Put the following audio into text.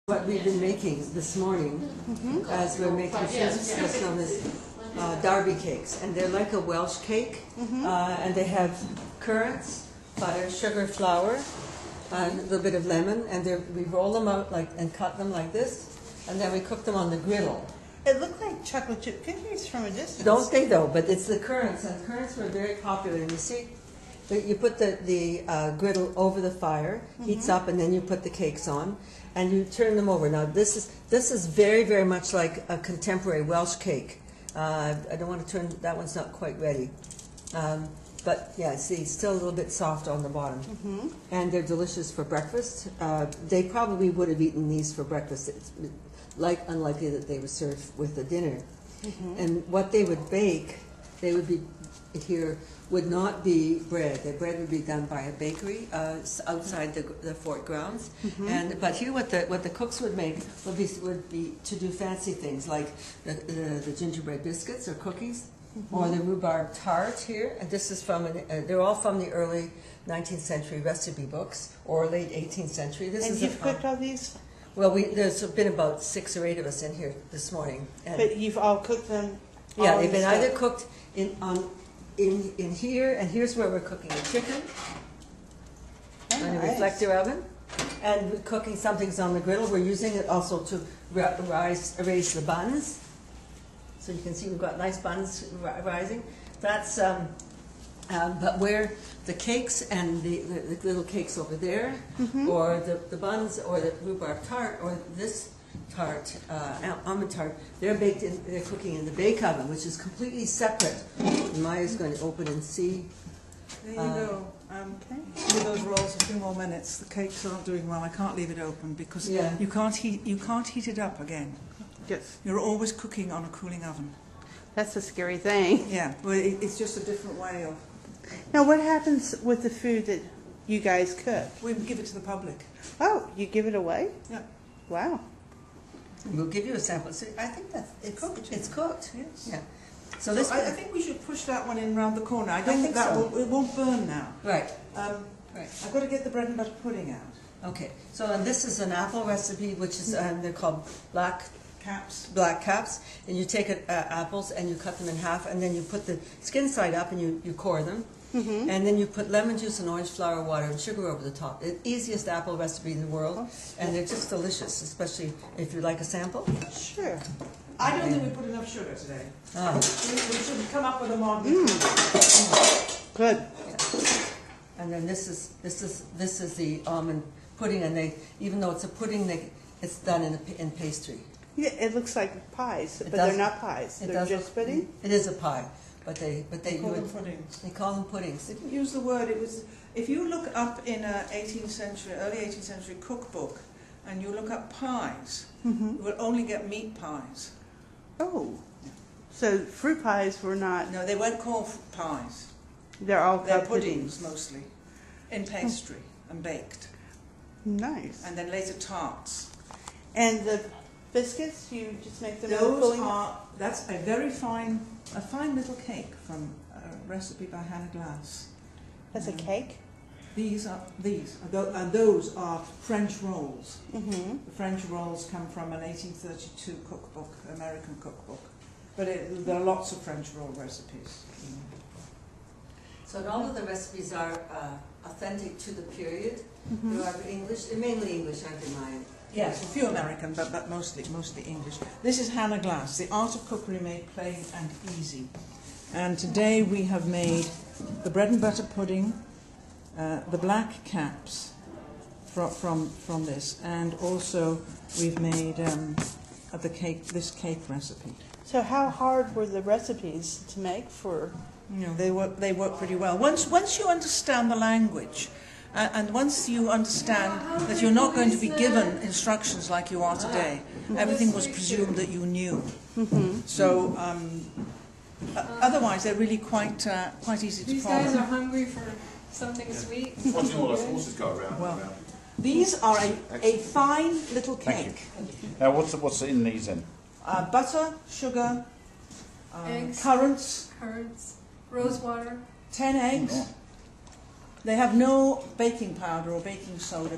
What we've been making this morning, as we're making what's known as Derby cakes, and they're like a Welsh cake, and they have currants, butter, sugar, flour, and a little bit of lemon, and we roll them out and cut them like this, and then we cook them on the griddle. It looked like chocolate chip cookies from a distance. Don't they though? But it's the currants, and currants were very popular. And you see, you put the griddle over the fire, heats up, and then you put the cakes on, and you turn them over. Now this is very, very much like a contemporary Welsh cake. I don't want to turn, that one's not quite ready. But yeah, see, still a little bit soft on the bottom. And they're delicious for breakfast. They probably would have eaten these for breakfast. It's unlikely that they were served with the dinner. And what they would bake, they would be here, would not be bread. The bread would be done by a bakery outside the fort grounds. But here, what the cooks would make would be to do fancy things like the gingerbread biscuits or cookies, or the rhubarb tart here. And this is from they're all from the early 19th century recipe books or late 18th century. And you've cooked all these? Well, there's been about 6 or 8 of us in here this morning. But you've all cooked them? Yeah, they've been either cooked in here, and here's where we're cooking the chicken in a reflector oven, and we're cooking some things on the griddle. We're using it also to raise the buns, so you can see we've got nice buns rising. That's but where the cakes and the little cakes over there, or the buns, or the rhubarb tart, or this tart, almond tart, they're cooking in the bake oven, which is completely separate. Maya's going to open and see. There you go. Give those rolls a few more minutes. The cakes aren't doing well. I can't leave it open because you can't heat it up again. Yes. You're always cooking on a cooling oven. That's a scary thing. Yeah, well, it's just a different way of. Now, what happens with the food that you guys cook? We give it to the public. Oh, you give it away? Yeah. Wow. We'll give you a sample. So I think that it's cooked. It's cooked. Yes. Yeah. So I think we should push that one in round the corner. I don't think that it won't burn now. Right. Right. I've got to get the bread and butter pudding out. Okay. So this is an apple recipe, which is they're called black caps, and you take apples and you cut them in half, and then you put the skin side up and you core them, and then you put lemon juice and orange flower, water, and sugar over the top. The easiest apple recipe in the world, and they're just delicious, especially if you like a sample. Sure. I don't think we put enough sugar today. Oh. We should come up with a modern. Good. Yeah. And then this is the almond pudding, and even though it's a pudding, it's done in pastry. Yeah, it looks like pies, but they're not pies. They're just pudding? It is a pie, but they call them puddings. They call them puddings. They didn't use the word. It was, if you look up in a early 18th century cookbook, and you look up pies, you will only get meat pies. Oh, so fruit pies were not. No, they weren't called pies. They're puddings mostly, in pastry and baked. Nice. And then later tarts. And the biscuits, you just make them. That's a very fine little cake from a recipe by Hannah Glass. That's a cake? Those are French rolls. The French rolls come from an 1832 cookbook, American cookbook. But there are lots of French roll recipes. So all of the recipes are authentic to the period. They are English, they're mainly English, aren't they, Maya? Yes, a few American, but mostly English. This is Hannah Glass, The Art of Cookery Made Plain and Easy. And today we have made the bread and butter pudding, the black caps from this, and also we've made this cake recipe. So how hard were the recipes to make for? You know, they work pretty well. Once you understand the language. And once you understand that you're not going to be given instructions like you are today, everything was presumed that you knew. So otherwise, they're really quite easy to follow. These guys are hungry for something sweet. Watching all those horses go around. Well, these are a fine little cake. Now, what's in these then? Butter, sugar, Eggs, currants, rose water. 10 eggs. They have no baking powder or baking soda.